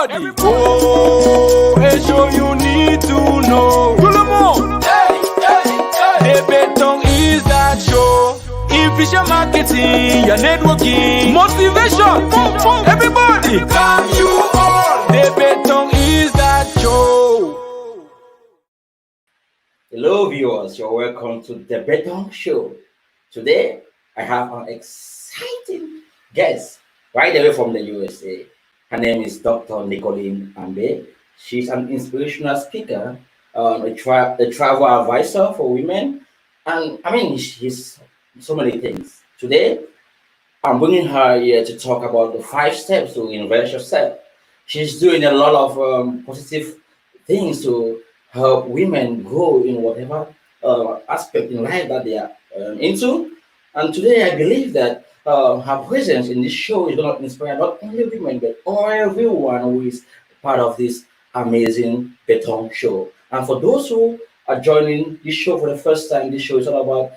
Oh, a show you need to know. The Betong is that show. Efficient marketing, your networking, motivation. Everybody, come you all. The Betong is that show. Hello, viewers. You're welcome to the Betong Show. Today, I have an exciting guest right away from the USA. Her name is Dr. Nicoline Ambe. She's an inspirational speaker, a travel advisor for women, and I mean, she's so many things. Today, I'm bringing her here to talk about the 5 steps to invest yourself. She's doing a lot of positive things to help women grow in whatever aspect in life that they are into. And today, I believe that her presence in this show is going to inspire not only women but everyone who is part of this amazing Beton show. And for those who are joining this show for the first time, this show is all about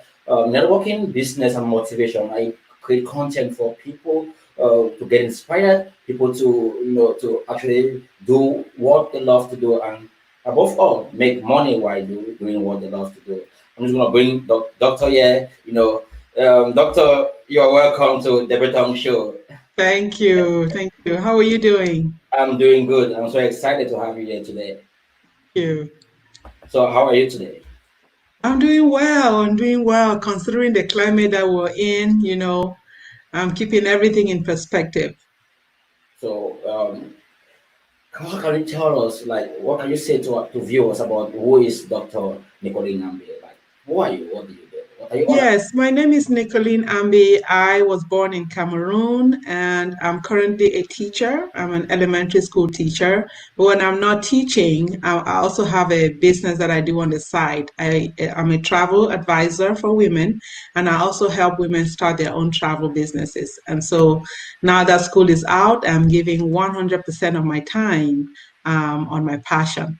networking, business, and motivation. I create content for people to get inspired, people to to actually do what they love to do, and above all, make money while doing what they love to do. I'm just gonna bring Doctor here. Doctor, you're welcome to the Breton Show. Thank you. Thank you. How are you doing? I'm doing good. I'm so excited to have you here today. Thank you. So, how are you today? I'm doing well. I'm doing well considering the climate that we're in, I'm keeping everything in perspective. So, how can you tell us, like, what can you say to viewers about who is Dr. Nicoline Nambi? Like, who are you? What do you do? What are you all about? Yes, my name is Nicoline Ambe. I was born in Cameroon and I'm currently a teacher. I'm an elementary school teacher. But when I'm not teaching, I also have a business that I do on the side. I'm a travel advisor for women, and I also help women start their own travel businesses. And so now that school is out, I'm giving 100% of my time on my passion.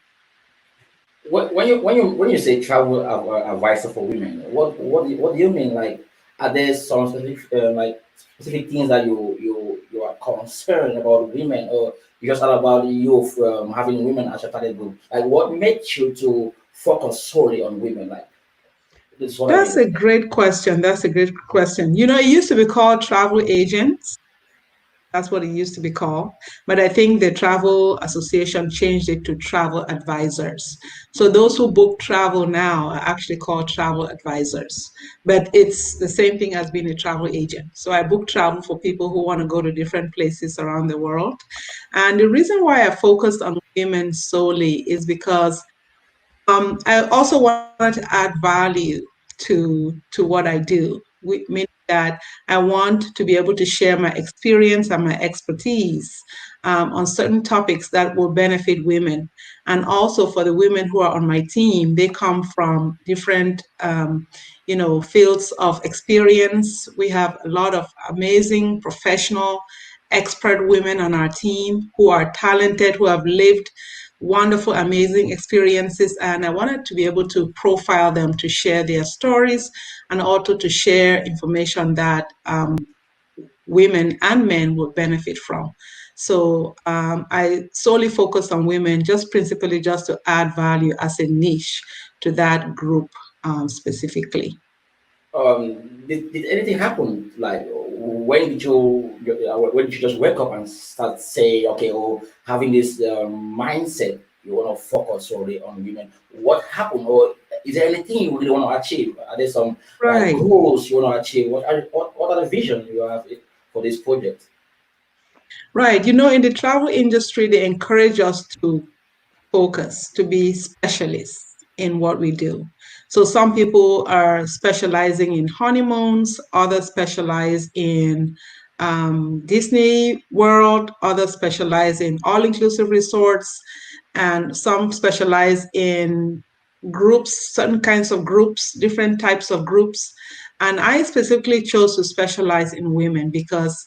When you say travel advisor for women, what do you mean? Like, are there some specific things that you are concerned about women, or you just all about you having women as your target group? Like, what makes you to focus solely on women? Like, this is what I That's mean. a great question. That's a great question. It used to be called travel agents. That's what it used to be called. But I think the Travel Association changed it to travel advisors. So those who book travel now are actually called travel advisors. But it's the same thing as being a travel agent. So I book travel for people who want to go to different places around the world. And the reason why I focused on women solely is because I also wanted to add value to what I do, meaning that I want to be able to share my experience and my expertise on certain topics that will benefit women. And also for the women who are on my team, they come from different, fields of experience. We have a lot of amazing professional expert women on our team who are talented, who have lived wonderful, amazing experiences. And I wanted to be able to profile them to share their stories and also to share information that women and men will benefit from. So I solely focus on women, just principally just to add value as a niche to that group specifically. Did anything happen? Like, when did you just wake up and start say, okay, or having this mindset, you want to focus solely on women? What happened, or is there anything you really want to achieve? Are there some Right. goals you want to achieve? What are the vision you have for this project? Right. In the travel industry, they encourage us to focus, to be specialists in what we do. So some people are specializing in honeymoons, others specialize in Disney World, others specialize in all-inclusive resorts, and some specialize in groups, certain kinds of groups, different types of groups. And I specifically chose to specialize in women because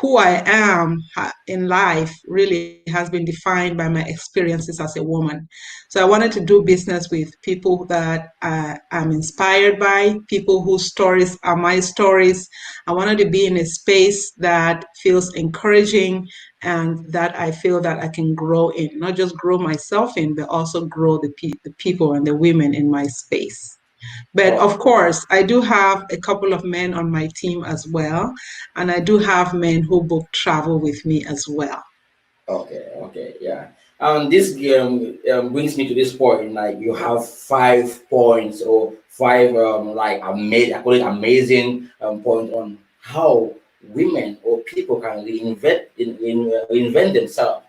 who I am in life really has been defined by my experiences as a woman. So I wanted to do business with people that I'm inspired by, people whose stories are my stories. I wanted to be in a space that feels encouraging and that I feel that I can grow in, not just grow myself in, but also grow the people and the women in my space. But Oh, of course, I do have a couple of men on my team as well, and I do have men who book travel with me as well. okay, okay, yeah. This brings me to this point. Like you have 5 points or five like amazing, I call it amazing point on how women or people can reinvent themselves.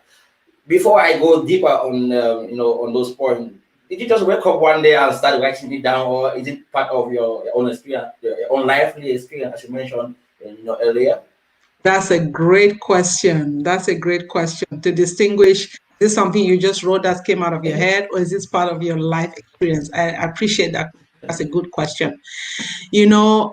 Before I go deeper on on those points, did you just wake up one day and start writing it down, or is it part of your own experience, your own lively experience, as you mentioned earlier? That's a great question. That's a great question to distinguish. Is this something you just wrote that came out of your head, or is this part of your life experience? I appreciate that. That's a good question. You know,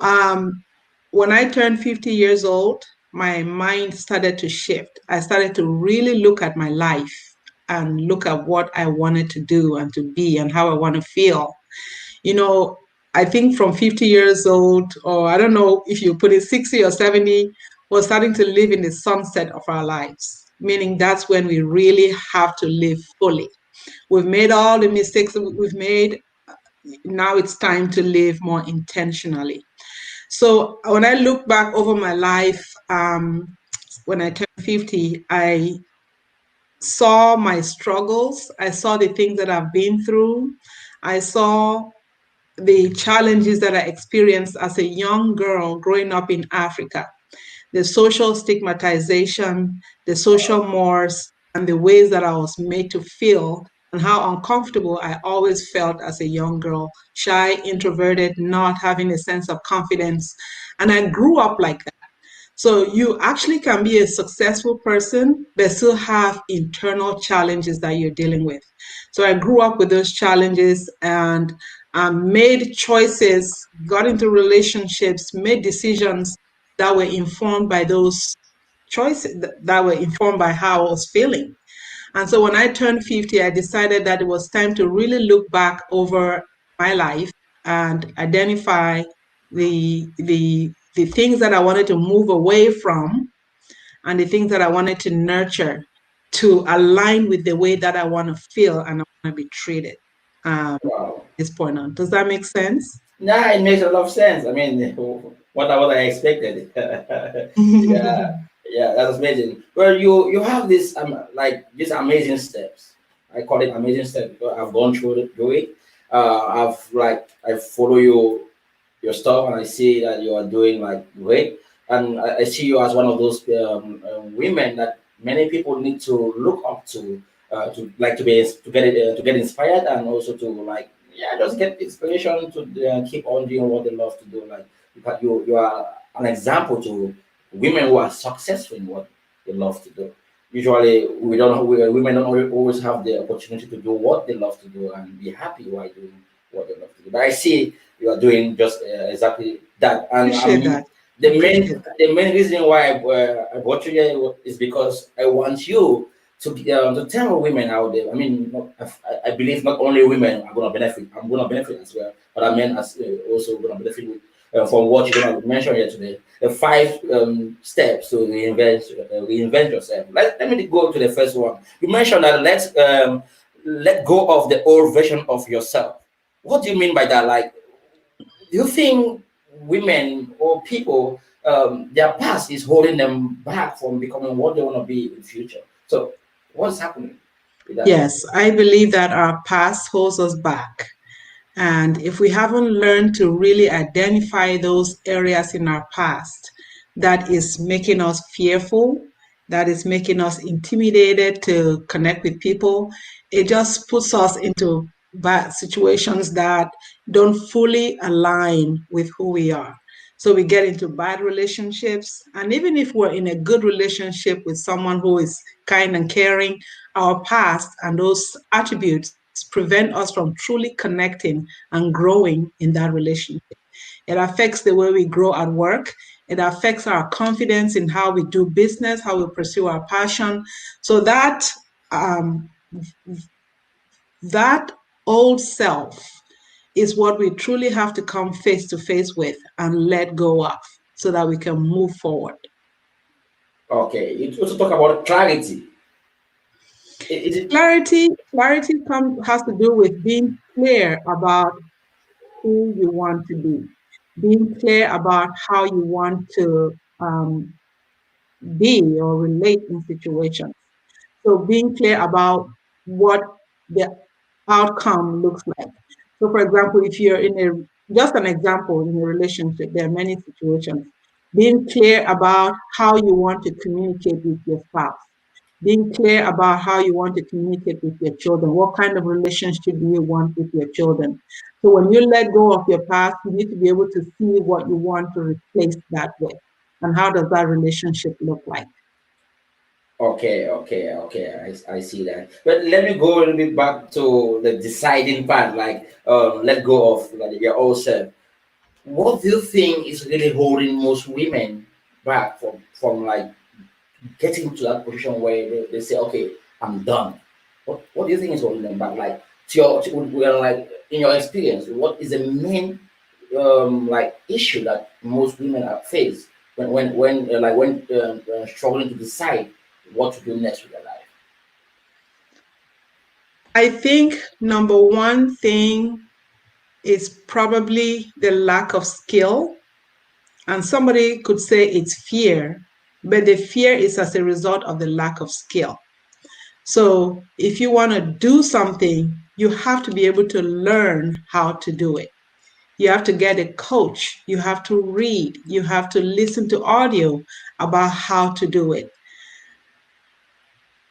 when I turned 50 years old, my mind started to shift. I started to really look at my life and look at what I wanted to do and to be and how I want to feel. You know, I think from 50 years old, or I don't know if you put it 60 or 70, we're starting to live in the sunset of our lives, meaning that's when we really have to live fully. We've made all the mistakes that we've made. Now it's time to live more intentionally. So when I look back over my life, when I turned 50, I saw my struggles. I saw the things that I've been through. I saw the challenges that I experienced as a young girl growing up in Africa, the social stigmatization, the social mores, and the ways that I was made to feel, and how uncomfortable I always felt as a young girl, shy, introverted, not having a sense of confidence. And I grew up like that. So you actually can be a successful person, but still have internal challenges that you're dealing with. So I grew up with those challenges and made choices, got into relationships, made decisions that were informed by those choices, that were informed by how I was feeling. And so when I turned 50, I decided that it was time to really look back over my life and identify the things that I wanted to move away from and the things that I wanted to nurture to align with the way that I want to feel and I want to be treated. Wow. This point on. Does that make sense? Nah, it makes a lot of sense. I mean, what I expected. Yeah, yeah, that's amazing. Well, you have this these amazing steps. I call it amazing steps because I've gone through it. I follow your stuff and I see that you are doing like great. And I see you as one of those women that many people need to look up to like to get inspired and also to like yeah just get inspiration to keep on doing what they love to do. Like because you are an example to women who are successful in what they love to do. Usually, women don't always have the opportunity to do what they love to do and be happy while doing what they love to do. But I see you are doing just exactly that. And Appreciate that. the main Appreciate that. the main reason why I brought you here is because I want you to tell women out there. I mean, I believe not only women are going to benefit. I'm going to benefit as well, but I mean as also going to benefit from what you're going to mention here today. The 5 steps to reinvent yourself. Let me go to the first one. You mentioned that let go of the old version of yourself. What do you mean by that? Like, do you think women or people their past is holding them back from becoming what they want to be in the future? So, what's happening with that? Yes, I believe that our past holds us back. And if we haven't learned to really identify those areas in our past that is making us fearful, that is making us intimidated to connect with people, it just puts us into bad situations that don't fully align with who we are. So we get into bad relationships. And even if we're in a good relationship with someone who is kind and caring, our past and those attributes prevent us from truly connecting and growing in that relationship. It affects the way we grow at work. It affects our confidence in how we do business, how we pursue our passion. So um, that old self is what we truly have to come face to face with and let go of so that we can move forward. Okay, you also talk about clarity. Is it Clarity has to do with being clear about who you want to be, being clear about how you want to be or relate in situations. So being clear about what the outcome looks like. So for example, if you're in a, just an example, in a relationship, there are many situations. Being clear about how you want to communicate with your spouse, being clear about how you want to communicate with your children. What kind of relationship do you want with your children? So when you let go of your past, you need to be able to see what you want to replace that with. And how does that relationship look like? okay? I see that. But let me go a little bit back to the deciding part. Like, let go of like your old self. What do you think is really holding most women back from like getting to that position where they say, okay, I'm done? What do you think is holding them back? Like, well, like in your experience, what is the main like issue that most women are face when struggling to decide what to do next with their life? I think number one thing is probably the lack of skill. And somebody could say it's fear, but the fear is as a result of the lack of skill. So if you want to do something, you have to be able to learn how to do it. You have to get a coach. You have to read. You have to listen to audio about how to do it.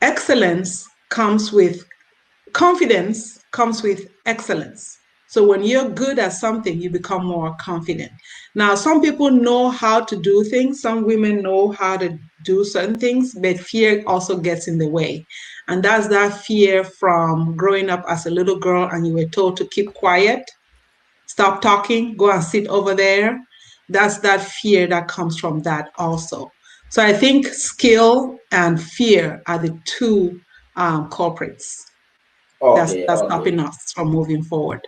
Excellence comes with confidence, comes with excellence. So when you're good at something, you become more confident. Now, some people know how to do things. Some women know how to do certain things, but fear also gets in the way. And that's that fear from growing up as a little girl and you were told to keep quiet, stop talking, go and sit over there. That's that fear that comes from that also. So I think skill and fear are the two culprits Okay, that's okay. stopping us from moving forward.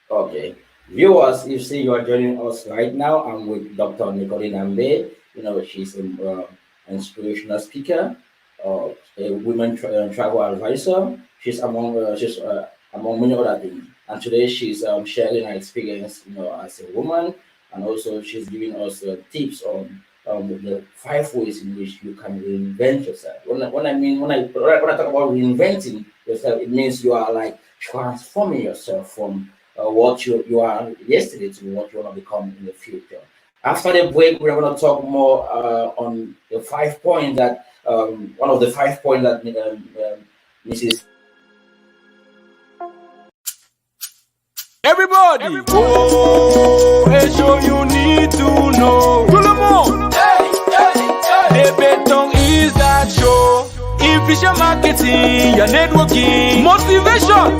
Okay. Viewers, you see you are joining us right now. I'm with Dr. Nicolene Ambe. You know, she's an inspirational speaker, a women travel advisor. She's among many other things. And today she's sharing her experience, you know, as a woman, and also she's giving us tips on the 5 ways in which you can reinvent yourself. When I talk about reinventing yourself, it means you are like transforming yourself from what you are yesterday to what you want to become in the future. After the break, we're going to talk more on the 5 points that one of the 5 points that Mrs. Everybody, oh, a show you need to know. Tout le monde, the Beton is that show. Efficient marketing, your networking, motivation.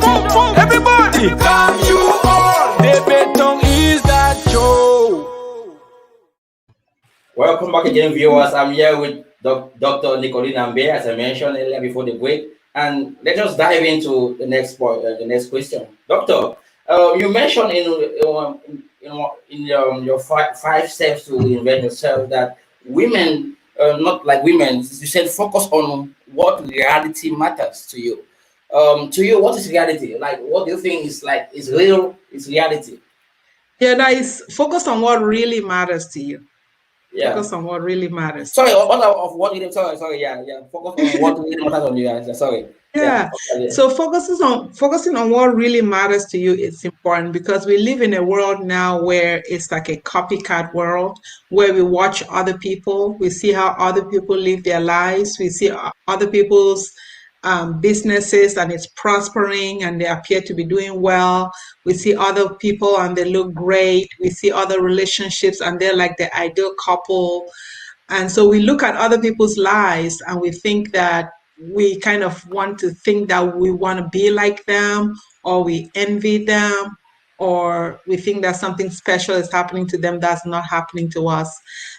Everybody, come you all. The Beton is that show. Welcome back again, viewers. I'm here with Dr. Nicolene Ambe, as I mentioned earlier before the break. And let us dive into the next point, the next question. Doctor, you mentioned in your five steps to reinvent yourself that women, not like women, you said focus on what reality matters to you. To you, what is reality? Like, what do you think is like is real? Is reality? Yeah, that is focus on what really matters to you. Yeah. Focus on what really matters. Sorry, what you sorry, yeah. Focus on what really matters on you. Yeah, sorry. Yeah. Yeah. Okay. So focusing on what really matters to you is important because we live in a world now where it's like a copycat world where we watch other people, we see how other people live their lives, we see other people's businesses and it's prospering and they appear to be doing well. We see other people and they look great. We see other relationships and they're like the ideal couple. And so we look at other people's lives and we think that we kind of want to think that we want to be like them, or we envy them, or we think that something special is happening to them that's not happening to us.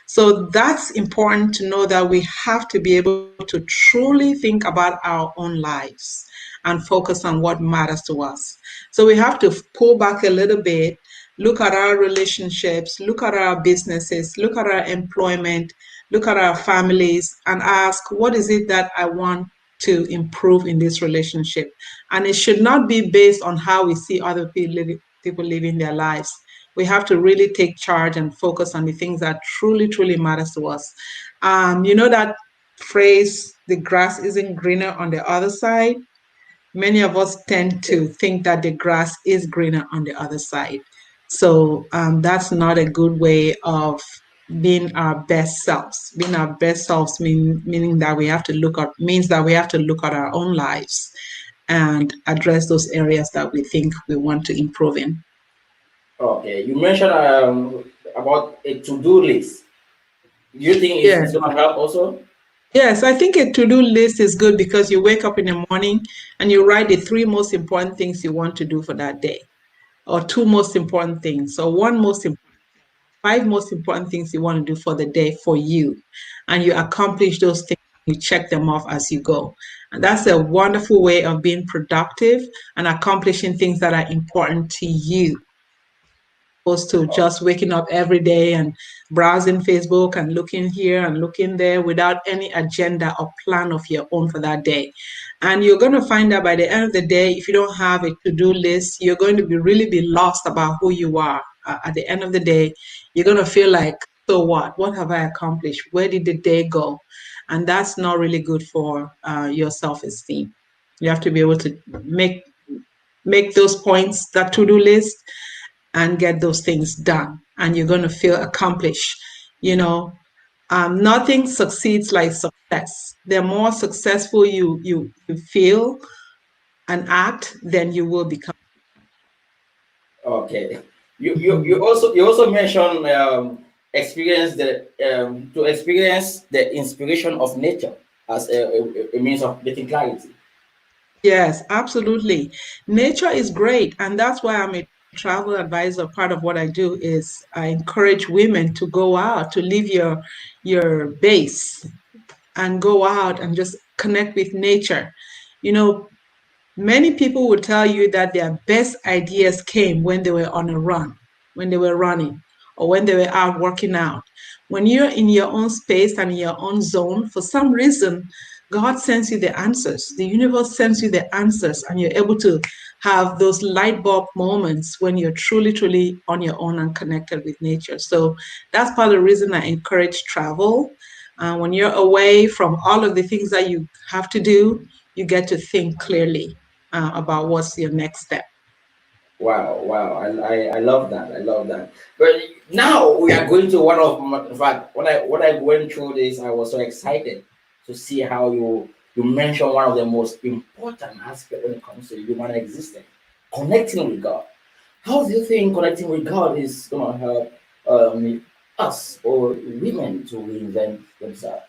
So that's important to know that we have to be able to truly think about our own lives and focus on what matters to us. So we have to pull back a little bit, look at our relationships, look at our businesses, look at our employment, look at our families, and ask, what is it that I want to improve in this relationship? And it should not be based on how we see other people living their lives. We have to really take charge and focus on the things that truly, truly matters to us. You know that phrase, the grass isn't greener on the other side? Many of us tend to think that the grass is greener on the other side. So that's not a good way of being our best selves. Being our best selves meaning that we have to look at means that we have to look at our own lives and address those areas that we think we want to improve in. Okay, you mentioned about a to-do list. Do you think Yeah. it's going to help also? Yes, I think a to-do list is good because you wake up in the morning and you write the three most important things you want to do for that day, or two most important things, or five most important things you want to do for the day for you. And you accomplish those things, you check them off as you go. And that's a wonderful way of being productive and accomplishing things that are important to you, opposed to Oh, just waking up every day and browsing Facebook and looking here and looking there without any agenda or plan of your own for that day. And you're going to find that by the end of the day, if you don't have a to-do list, you're going to be really be lost about who you are. At the end of the day, you're going to feel like, so what? What have I accomplished? Where did the day go? And that's not really good for your self-esteem. You have to be able to make those points, that to-do list, and get those things done, and you're going to feel accomplished. You know, nothing succeeds like success. The more successful you feel and act, then you will become. okay. Mhm. You also mentioned experience the to experience the inspiration of nature as a means of getting clarity. Yes, absolutely. Nature is great, and that's why I'm a travel advisor. Part of what I do is I encourage women to go out, to leave your base and go out and just connect with nature. You know, many people will tell you that their best ideas came when they were on a run, when they were running, or when they were out working out. When you're in your own space and in your own zone, for some reason, God sends you the answers. The universe sends you the answers, and you're able to have those light bulb moments when you're truly, truly on your own and connected with nature. So that's part of the reason I encourage travel. When you're away from all of the things that you have to do, you get to think clearly about what's your next step. Wow, wow, I love that. I love that. But now we are going to one of my, in fact, when I went through this, I was so excited to see how you mentioned one of the most important aspects when it comes to human existence, connecting with God. How do you think connecting with God is going to help us or women to reinvent themselves?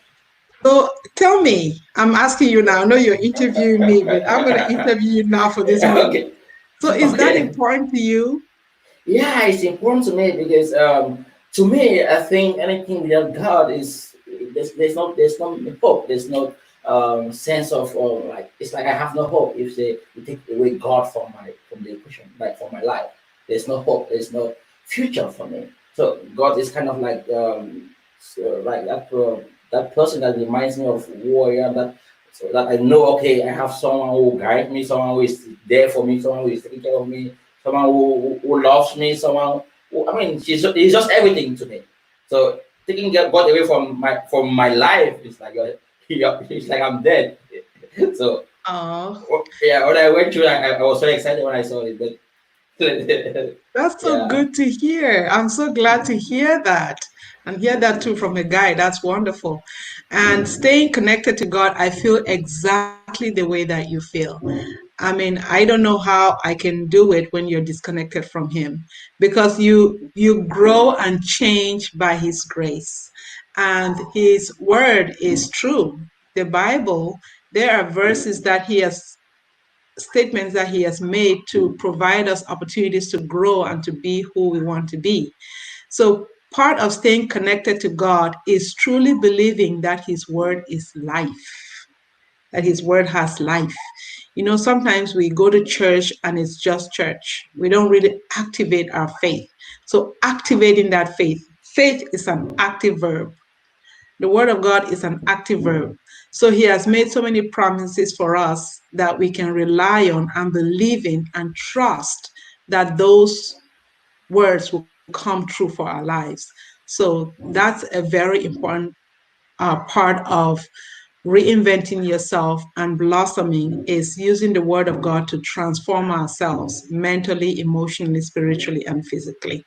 So tell me, I'm asking you now. I know you're interviewing me, but I'm going to interview you now for this moment. Okay, So is that okay. important to you? Yeah, it's important to me because to me, I think anything without God is there's no hope. There's no sense of like it's like I have no hope if they you take away God from the equation, like from my life. There's no hope. There's no future for me. So God is kind of like like that person that reminds me of who I am. That so that I know okay, I have someone who will guide me, someone who is there for me, someone who is taking care of me, someone who loves me, someone who, I mean, he's just everything to me. So taking God away from my life is like it's like I'm dead. So Oh, yeah, when I went through, I was so excited when I saw it. But that's so yeah, good to hear. I'm so glad to hear that and hear that too from a guy. That's wonderful. And staying connected to God, I feel exactly the way that you feel. I mean, I don't know how I can do it when you're disconnected from him, because you grow and change by his grace. And his word is true. The Bible, there are verses that he has statements that he has made to provide us opportunities to grow and to be who we want to be. So part of staying connected to God is truly believing that his word is life, that his word has life. You know, sometimes we go to church and it's just church. We don't really activate our faith. So activating that faith, faith is an active verb. The word of God is an active verb. So he has made so many promises for us that we can rely on and believe in and trust that those words will come true for our lives. So that's a very important part of reinventing yourself and blossoming is using the word of God to transform ourselves mentally, emotionally, spiritually, and physically.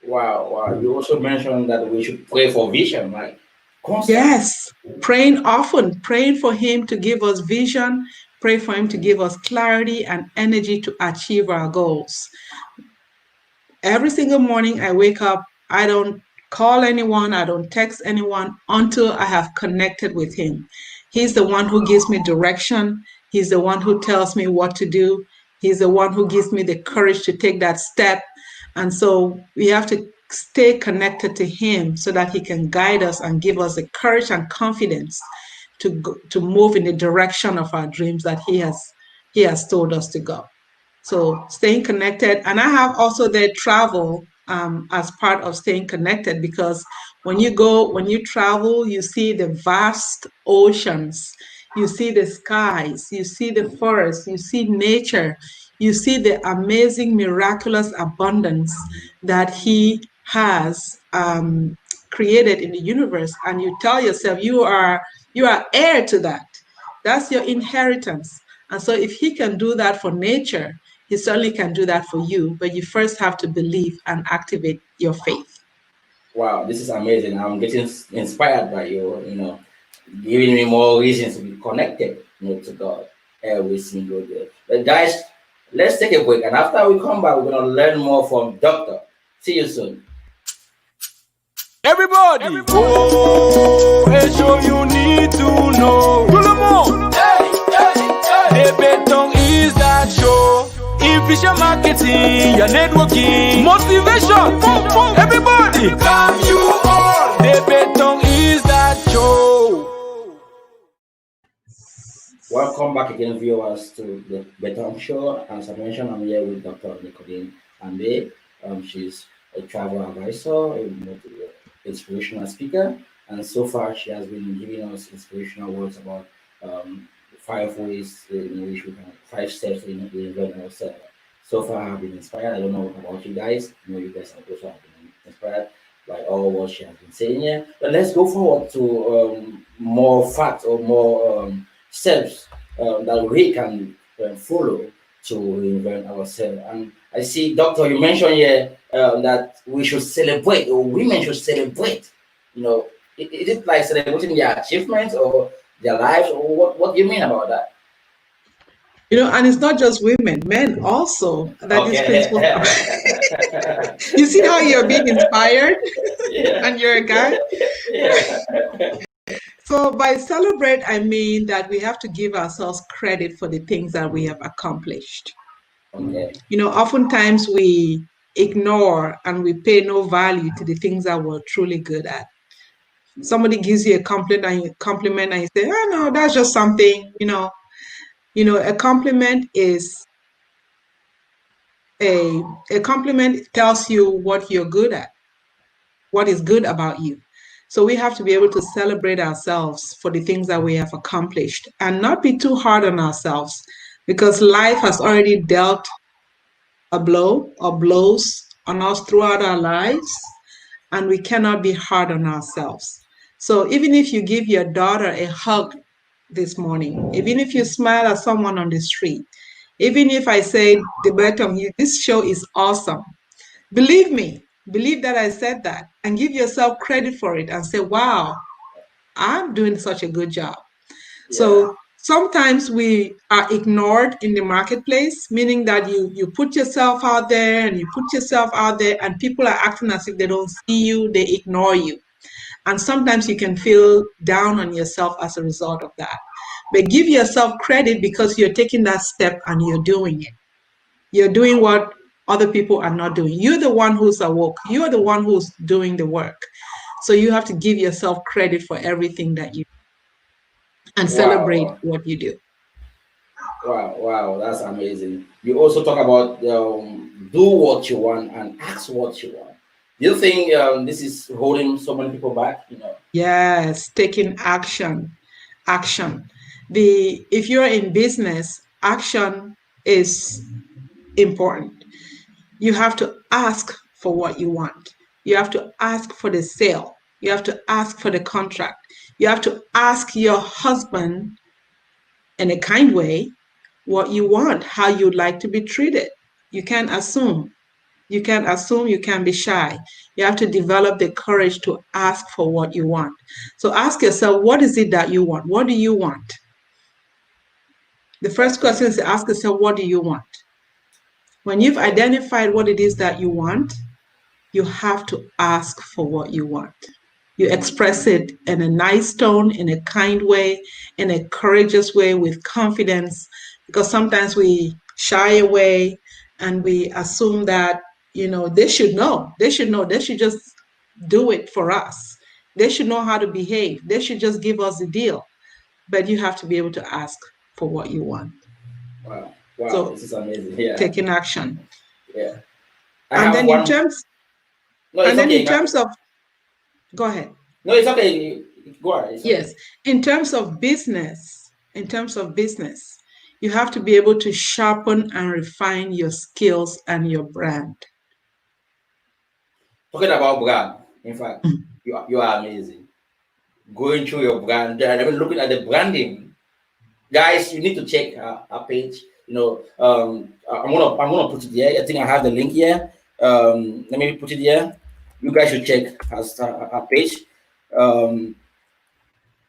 Wow, wow. You also mentioned that we should pray for vision, right? Constantly. Yes, praying often, praying for Him to give us vision, pray for Him to give us clarity and energy to achieve our goals. Every single morning I wake up, I don't call anyone, I don't text anyone until I have connected with him. He's the one who gives me direction. He's the one who tells me what to do. He's the one who gives me the courage to take that step. And so we have to stay connected to him so that he can guide us and give us the courage and confidence to move in the direction of our dreams that he has told us to go. So staying connected, and I have also the travel as part of staying connected because when you travel, you see the vast oceans, you see the skies, you see the forests, you see nature, you see the amazing, miraculous abundance that He has created in the universe, and you tell yourself you are heir to that. That's your inheritance. And so, if He can do that for nature, He certainly can do that for you, but you first have to believe and activate your faith. Wow, this is amazing. I'm getting inspired by you, giving me more reasons to be connected, to God every single day. But guys, let's take a break, and after we come back, we're gonna learn more from Doctor. See you soon. Everybody, oh, a show you need to know. Tout le monde, the Beton is that show. Efficient marketing, your networking, motivation. Everybody, come you all. The Beton is that show. Welcome back again, viewers, to the Beton Show. As I mentioned, I'm here with Dr. Nicoline Ambe. She's a travel advisor, a inspirational speaker, and so far she has been giving us inspirational words about five ways in which we can, 5 steps in reinvent ourselves. So far, I've been inspired. I don't know about you guys. I know you guys have also have been inspired by all what she has been saying here. But let's go forward to more facts or more steps that we can follow to reinvent ourselves. And I see, Doctor, you mentioned here that we should celebrate, or women should celebrate. Is it like celebrating their achievements or their lives, or what do you mean about that? And it's not just women, men also, that these principles Okay. are. You see how you're being inspired? Yeah. And you're a guy? Yeah. So by celebrate, I mean that we have to give ourselves credit for the things that we have accomplished. Okay. Oftentimes we ignore and we pay no value to the things that we're truly good at. Somebody gives you a compliment and you say, oh no, that's just something. A compliment is a compliment tells you what you're good at, what is good about you. So we have to be able to celebrate ourselves for the things that we have accomplished and not be too hard on ourselves because life has already dealt a blow or blows on us throughout our lives, and we cannot be hard on ourselves. So even if you give your daughter a hug this morning, even if you smile at someone on the street, even if I say, this show is awesome, believe me, believe that I said that and give yourself credit for it and say, wow, I'm doing such a good job. Yeah. So sometimes we are ignored in the marketplace, meaning that you put yourself out there and you put yourself out there and people are acting as if they don't see you, they ignore you. And sometimes you can feel down on yourself as a result of that. But give yourself credit because you're taking that step and you're doing it. You're doing what other people are not doing. You're the one who's awoke. You're the one who's doing the work. So you have to give yourself credit for everything that you do and celebrate Wow. what you do. Wow. Wow. That's amazing. You also talk about do what you want and ask what you want. Do you think this is holding so many people back? Yes, taking action. Action. If you're in business, action is important. You have to ask for what you want. You have to ask for the sale. You have to ask for the contract. You have to ask your husband in a kind way what you want, how you'd like to be treated. You can't assume. You can't assume, you can't be shy. You have to develop the courage to ask for what you want. So ask yourself, what is it that you want? What do you want? The first Okay. question is to ask yourself, what do you want? When you've Okay. identified what it is that you want, you have to ask for what you want. You express it in a nice tone, in a kind way, in a courageous way, with confidence, because sometimes we shy away and we assume that, they should know. They should know. They should just do it for us. They should know how to behave. They should just give us the deal. But you have to be able to ask for what you want. Wow. Wow. So This is amazing. Yeah. taking action. Yeah. I And have then in one. terms, No, it's and then okay. in terms of, go ahead. No, it's okay. Go ahead. It's okay. Yes, in terms of business, you have to be able to sharpen and refine your skills and your brand. Talking about brand, in fact, you are amazing. Going through your brand and even looking at the branding, guys, you need to check our page. I'm gonna put it here. I think I have the link here. Let me put it here. You guys should check our page. Um,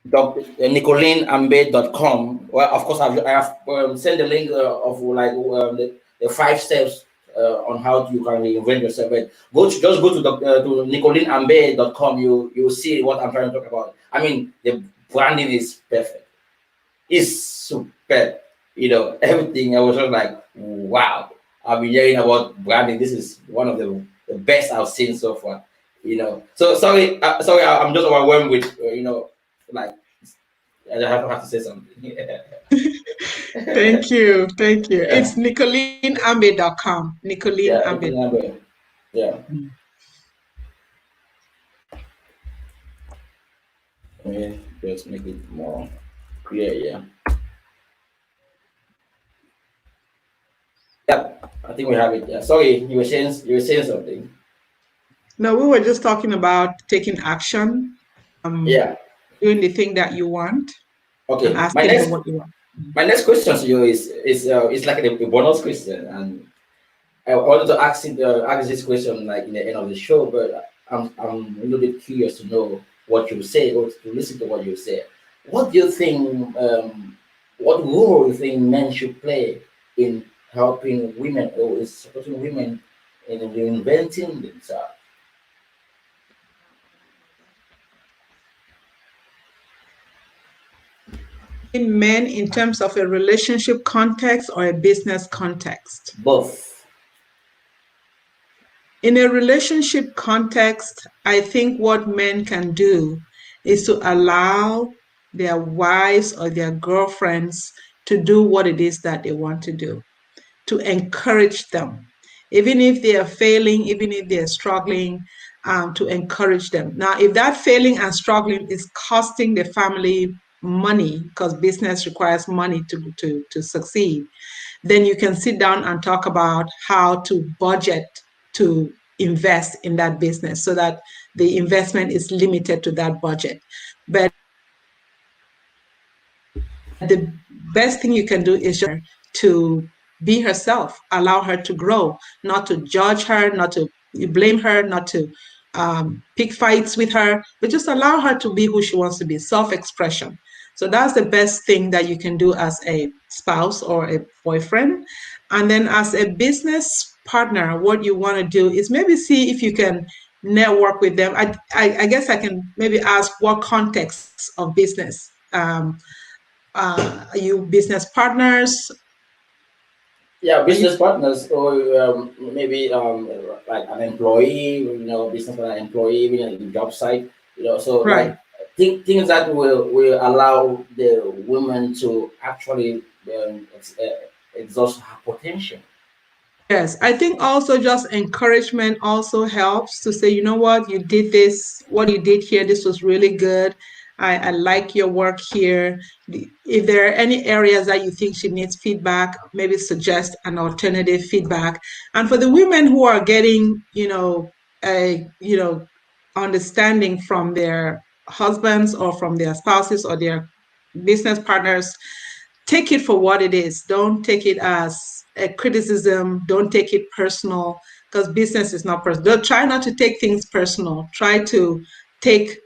NicoleneAmbe.com. Well, of course, I have sent the link of like the 5 steps on how you can reinvent yourself. But just go to NicoleneAmbe.com. You see what I'm trying to talk about. I mean, the branding is perfect. It's superb. Everything. I was just like, wow. I've been hearing about branding. This is one of the best I've seen so far. So sorry, I'm just overwhelmed with like I have to say something. Thank you. Thank you. Yeah, It's NicoleneAmbe.com. yeah, NicoleneAmbe. yeah. Let me just make it more clear. Yeah, yeah. I think we have it. Yeah. Sorry, you were saying something. No, we were just talking about taking action, um, Yeah. doing the thing that you want, and Okay. My asking for next what you want. my next question to you is like a bonus question, and I wanted to ask this question like in the end of the show, but I'm a little bit curious to know what you say or to listen to what you say. What do you think? What role do you think men should play in helping women or in supporting women in reinventing themselves? In men in terms of a relationship context or a business context. Both. In a relationship context, I think what men can do is to allow their wives or their girlfriends to do what it is that they want to do, to encourage them. Even if they are failing, even if they're struggling, to encourage them. Now, if that failing and struggling is costing the family money, because business requires money to succeed, then you can sit down and talk about how to budget to invest in that business so that the investment is limited to that budget. But the best thing you can do is just to be herself, allow her to grow, not to judge her, not to blame her, not to pick fights with her, but just allow her to be who she wants to be, self-expression. So that's the best thing that you can do as a spouse or a boyfriend. And then as a business partner, what you want to do is maybe see if you can network with them. I guess I can maybe ask what context of business. Are you business partners? Yeah, Are you business partners or maybe like an employee, business partner, employee, even at the job site, so right? like things that will allow the woman to actually exhaust her potential. Yes, I think also just encouragement also helps to say, you know what, you did this, what you did here, this was really good. I like your work here. If there are any areas that you think she needs feedback, maybe suggest an alternative feedback. And for the women who are getting, understanding from their husbands or from their spouses or their business partners, take it for what it is. Don't take it as a criticism. Don't take it personal because business is not personal. Don't try not to take things personal. Try to take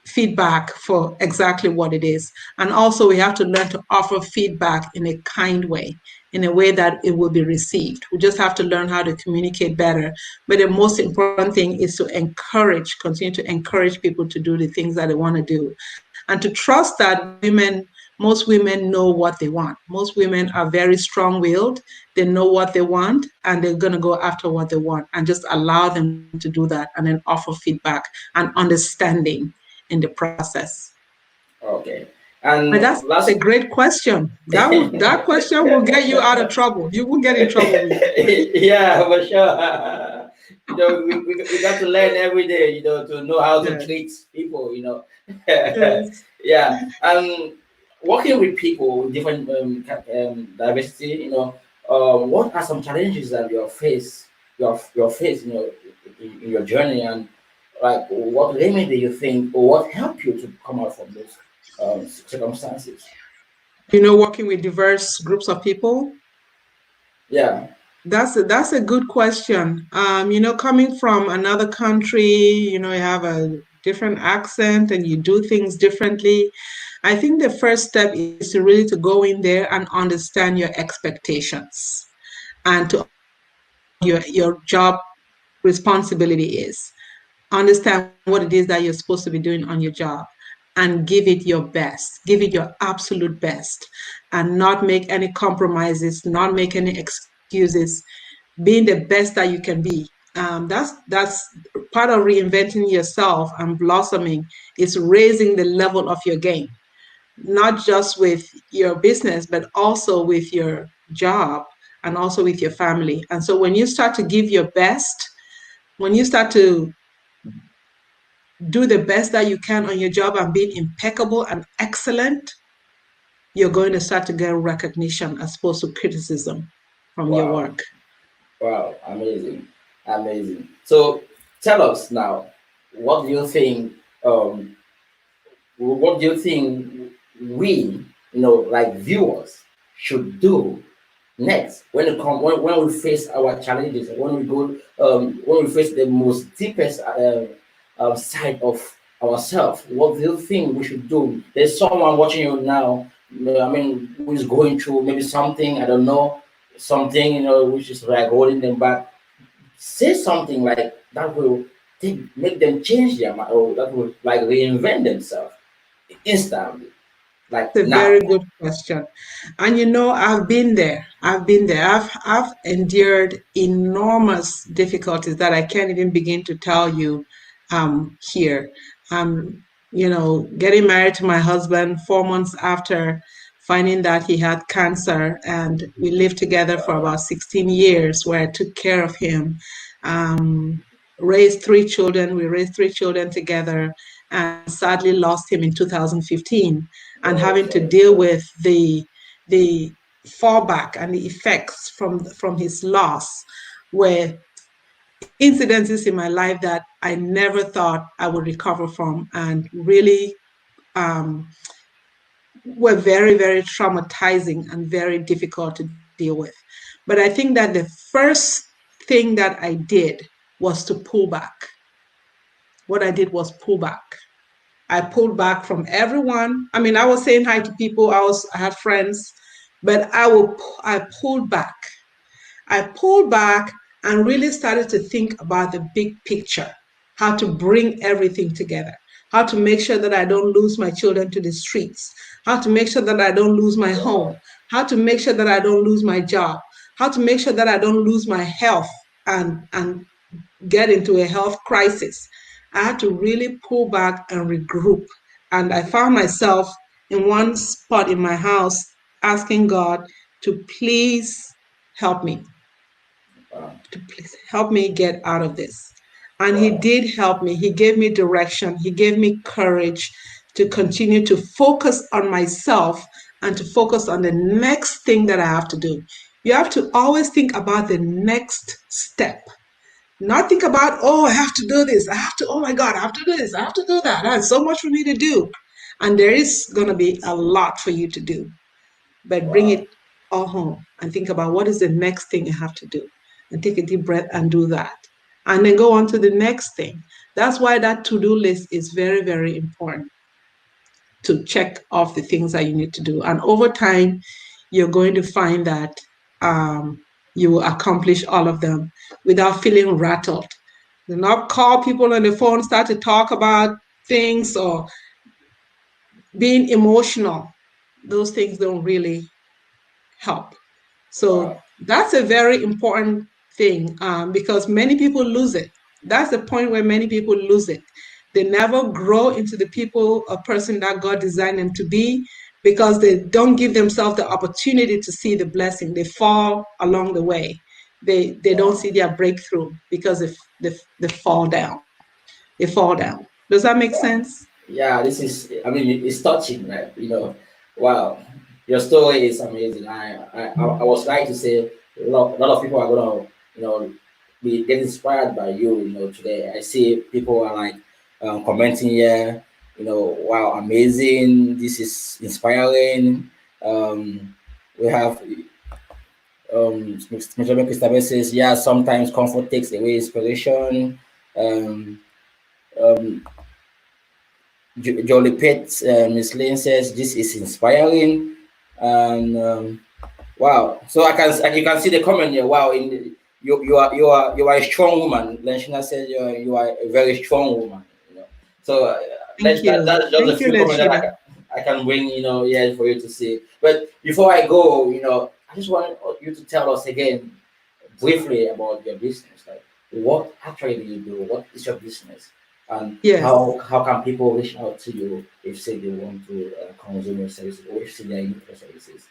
feedback for exactly what it is. And also, we have to learn to offer feedback in a kind way, in a way that it will be received. We just have to learn how to communicate better. But the most important thing is to encourage, continue to encourage people to do the things that they want to do and to trust that most women know what they want. Most women are very strong willed. They know what they want and they're going to go after what they want and just allow them to do that and then offer feedback and understanding in the process. Okay. But And that's a last, great question. That question will get you out of trouble. You will get in trouble with. yeah, for sure. We got to learn every day, to know how to Yes. treat people. Yes. Yeah. And working with people with different diversity, what are some challenges that you face, in your journey, and like what limit do you think, or what helped you to come out from those circumstances? Working with diverse groups of people. Yeah. That's a good question. Coming from another country, you have a different accent and you do things differently. I think the first step is to really to go in there and understand your expectations and to understand what your job responsibility is. Understand what it is that you're supposed to be doing on your job and give it your best. Give it your absolute best and not make any compromises, not make any excuses, being the best that you can be. That's part of reinventing yourself and blossoming is raising the level of your game, not just with your business, but also with your job and also with your family. And so when you start to give your best, when you start to do the best that you can on your job and being impeccable and excellent, you're going to start to get recognition as opposed to criticism from your Wow. work. Wow. Amazing. Amazing. So tell us now, what do you think? Um, what do you think we, like viewers, should do next when when we face our challenges, when we face the most deepest side of ourselves? What do you think we should do? There's someone watching you now, I mean, who is going through maybe something, I don't know, something, which is like holding them back. Say something like that will make them change their mind, or that will like reinvent themselves instantly, That's like a now. very good question. And I've been there. I've been there. I've endured enormous difficulties that I can't even begin to tell you here. Getting married to my husband 4 months after finding that he had cancer, and we lived together for about 16 years where I took care of him. Um, raised three children. We raised three children together and sadly lost him in 2015, and Oh, having to sorry, deal sorry. with the fallback and the effects from his loss were incidences in my life that I never thought I would recover from, and really um, were very, very traumatizing and very difficult to deal with. But I think that the first thing that I did was to pull back. What I did was pull back. I pulled back from everyone. I mean, I was saying hi to people. I had friends, but I pulled back. I pulled back and really started to think about the big picture, how to bring everything together, how to make sure that I don't lose my children to the streets, how to make sure that I don't lose my home, Wow. how to make sure that I don't lose my job, how to make sure that I don't lose my health and get into a health crisis. I had to really pull back and regroup. And I found myself in one spot in my house asking God to please help me. to please help me get out of this. And he Wow. did help me. He gave me direction. He gave me courage to continue to focus on myself and to focus on the next thing that I have to do. You have to always think about the next step. Not think about, oh, I have to do this. I have to, oh my God, I have to do this. I have to do that. There's so much for me to do. And there is going to be a lot for you to do. But bring Wow. it all home and think about what is the next thing you have to do. And take a deep breath and do that. And then go on to the next thing. That's why that to do list is very, very important to check off the things that you need to do. And over time, you're going to find that you will accomplish all of them without feeling rattled. Do not call people on the phone, start to talk about things or being emotional. Those things don't really help. So Wow. that's a very important thing because many people lose it. That's the point where many people lose it. They never grow into the people or person that God designed them to be because they don't give themselves the opportunity to see the blessing. They fall along the way. They don't Wow. see their breakthrough because they fall down. They fall down. Does that make sense? Yeah, this is, I mean, it's touching, right? Wow, your story is amazing. I was trying to say a lot of people are gonna, be get inspired by you, today. I see people are like commenting here, wow, amazing, this is inspiring. We have Mr. Christopher says, yeah, sometimes comfort takes away inspiration. Um, um, Jolly Pet, Miss Lane says this is inspiring, and wow. So you can see the comment here. Wow, you are a strong woman. Lenshina says you are a very strong woman. So Thank you. that's just a Thank you, few comments that Lechina. I can bring here for you to see. But before I go, I just want you to tell us again briefly about your business. Like, what actually do you do? What is your business? And Yes. how can people reach out to you if say they want to consume your services or if say they are in need for services?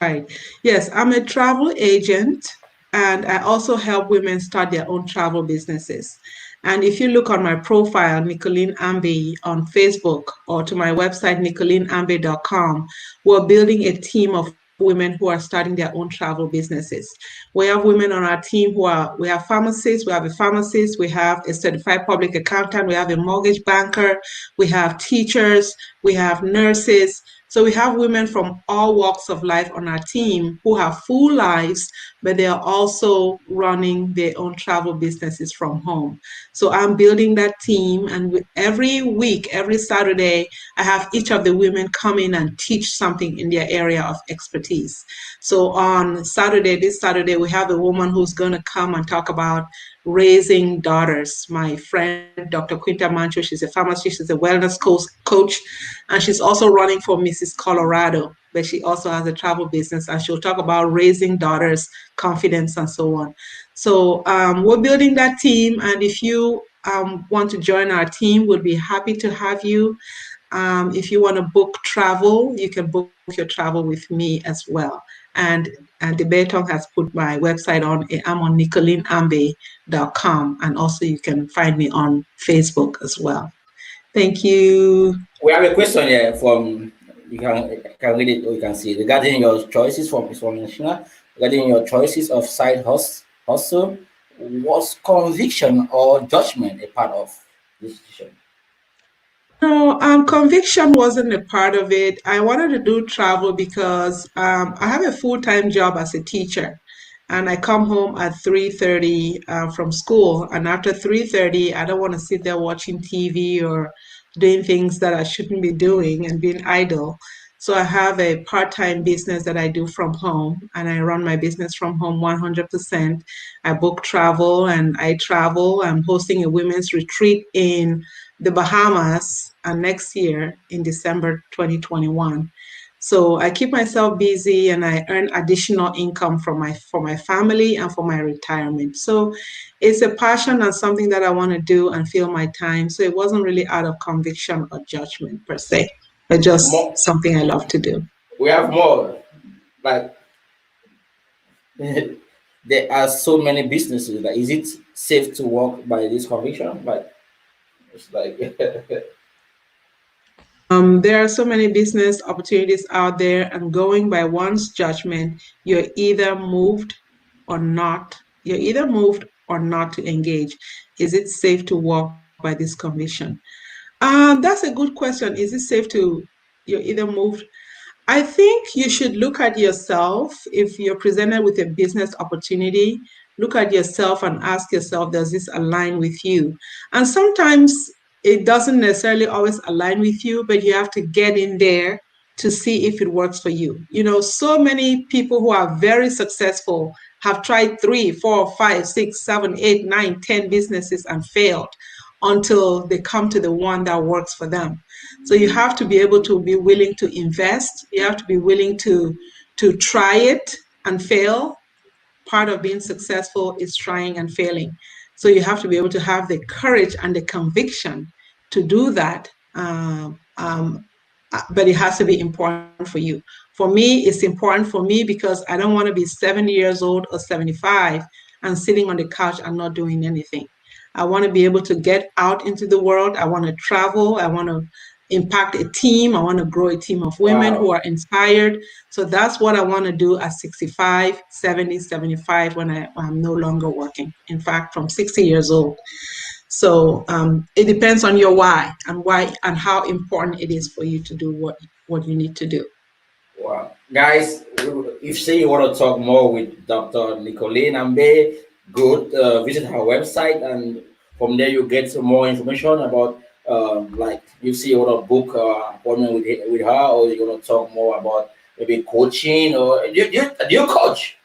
Right. Yes, I'm a travel agent and I also help women start their own travel businesses. And if you look on my profile, Nicolene Ambe on Facebook or to my website, NicolineAmbe.com, we're building a team of women who are starting their own travel businesses. We have women on our team we have pharmacists, we have a pharmacist, we have a certified public accountant, we have a mortgage banker, we have teachers, we have nurses. So we have women from all walks of life on our team who have full lives, but they are also running their own travel businesses from home. So I'm building that team, and every week, every Saturday, I have each of the women come in and teach something in their area of expertise. So on Saturday, this Saturday, we have a woman who's going to come and talk about raising daughters. My friend, Dr. Quinta Mancho, she's a pharmacist, she's a wellness coach, and she's also running for Mrs. Colorado, but she also has a travel business, and she'll talk about raising daughters, confidence, and so on. So we're building that team, and if you want to join our team, we'll be happy to have you. If you want to book travel, you can book your travel with me as well. And and the Betong has put my website on. I'm on NicolineAmbe.com, and also you can find me on Facebook as well. Thank you. We have a question here from you can read it or you can see it. Regarding your choices from Nashina, regarding your choices of side hustle, was conviction or judgment a part of this decision? No, conviction wasn't a part of it. I wanted to do travel because I have a full-time job as a teacher, and I come home at 3:30 from school. And after 3:30, I don't want to sit there watching TV or doing things that I shouldn't be doing and being idle. So I have a part-time business that I do from home, and I run my business from home 100%. I book travel and I travel. I'm hosting a women's retreat in the Bahamas next year in December 2021. So I keep myself busy and I earn additional income for my family and for my retirement. So it's a passion and something that I want to do and fill my time. So it wasn't really out of conviction or judgment per se, but just More, something I love to do. we have more like there are so many businesses. Like, is it safe to work by this conviction? Like, it's like, There are so many business opportunities out there, and going by one's judgment, you're either moved or not. You're either moved or not to engage. Is it safe to walk by this conviction? That's a good question. Is it safe to, you're either moved I think you should look at yourself if you're presented with a business opportunity. Look at yourself and ask yourself, does this align with you? And sometimes it doesn't necessarily always align with you, but you have to get in there to see if it works for you. You know, so many people who are very successful have tried 3, 4, 5, 6, 7, 8, 9, 10 businesses and failed until they come to the one that works for them. So you have to be able to be willing to invest. You have to be willing to try it and fail. Part of being successful is trying and failing. So you have to be able to have the courage and the conviction to do that. But it has to be important for you. For me, it's important for me because I don't want to be 70 years old or 75 and sitting on the couch and not doing anything. I want to be able to get out into the world. I want to travel. I want to impact a team. I want to grow a team of women who wow, are inspired. So that's what I want to do at 65, 70, 75 when I'm no longer working. In fact, from 60 years old. So it depends on your why and how important it is for you to do what you need to do. wow. Guys, if say you want to talk more with Dr. Nicolene Ambe, good, visit her website, and from there you get some more information about, like, you see you want to book appointment with her, or you want to talk more about maybe coaching, or do you coach?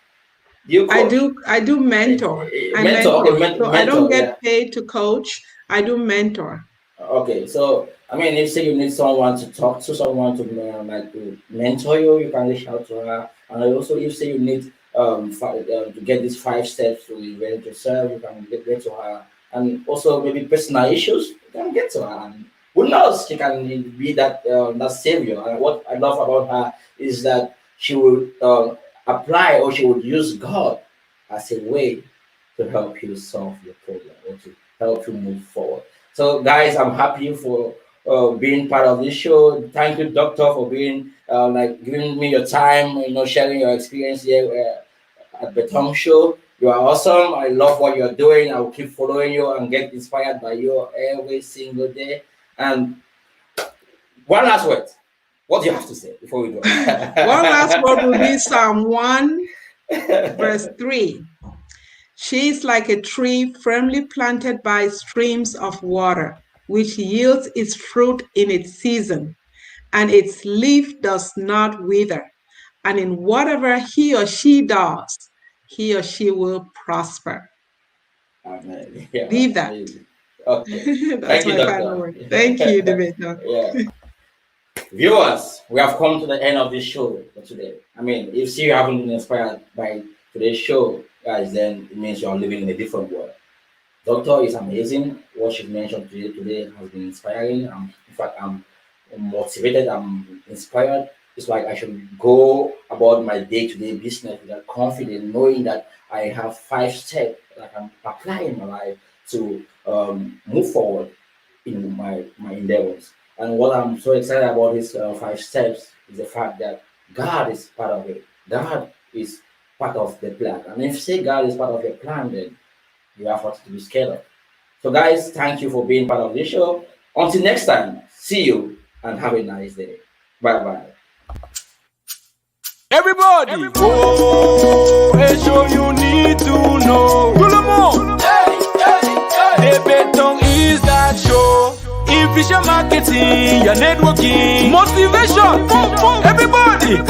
Do you I coach? do I do mentor. I Mentor, okay, mentor. So I don't mentor, yeah. get paid to coach. I do mentor. Okay, so I mean, if say you need someone to talk to, someone to like to mentor you, you can reach out to her. And also, if say you need to get these 5 steps to invent yourself, you can get to her. And also maybe personal issues, you can get to her. And who knows, she can be that savior. And what I love about her is that she will apply, or she would use God as a way to help you solve your problem, or to help you move forward. So, guys, I'm happy for being part of this show. Thank you, Doctor, for being like giving me your time. Sharing your experience here at Beton Show. You are awesome. I love what you're doing. I will keep following you and get inspired by you every single day. And one last word. What do you have to say before we go? One last word will be Psalm 1, verse 3. She is like a tree firmly planted by streams of water, which yields its fruit in its season, and its leaf does not wither. And in whatever he or she does, he or she will prosper. Amen. Yeah, Leave that. amazing. Okay. That's Thank you, my final Doctor. word. Thank you, Demeter. Yeah. Viewers, we have come to the end of this show for today. I mean, if you haven't been inspired by today's show, guys, then it means you're living in a different world. Doctor is amazing. What she mentioned today has been inspiring. In fact, I'm motivated. I'm inspired. It's like I should go about my day-to-day business with that confidence, knowing that I have 5 steps that I can apply in my life to move forward in my endeavors. And what I'm so excited about these 5 steps is the fact that God is part of it. God is part of the plan. And if you say God is part of your plan, then you have what to be scared of. So, guys, thank you for being part of this show. Until next time, see you and have a nice day. Bye bye. Everybody. Oh, a show you need to know. Tout le monde. The Beton is that show. Efficient marketing, your networking, motivation. Everybody.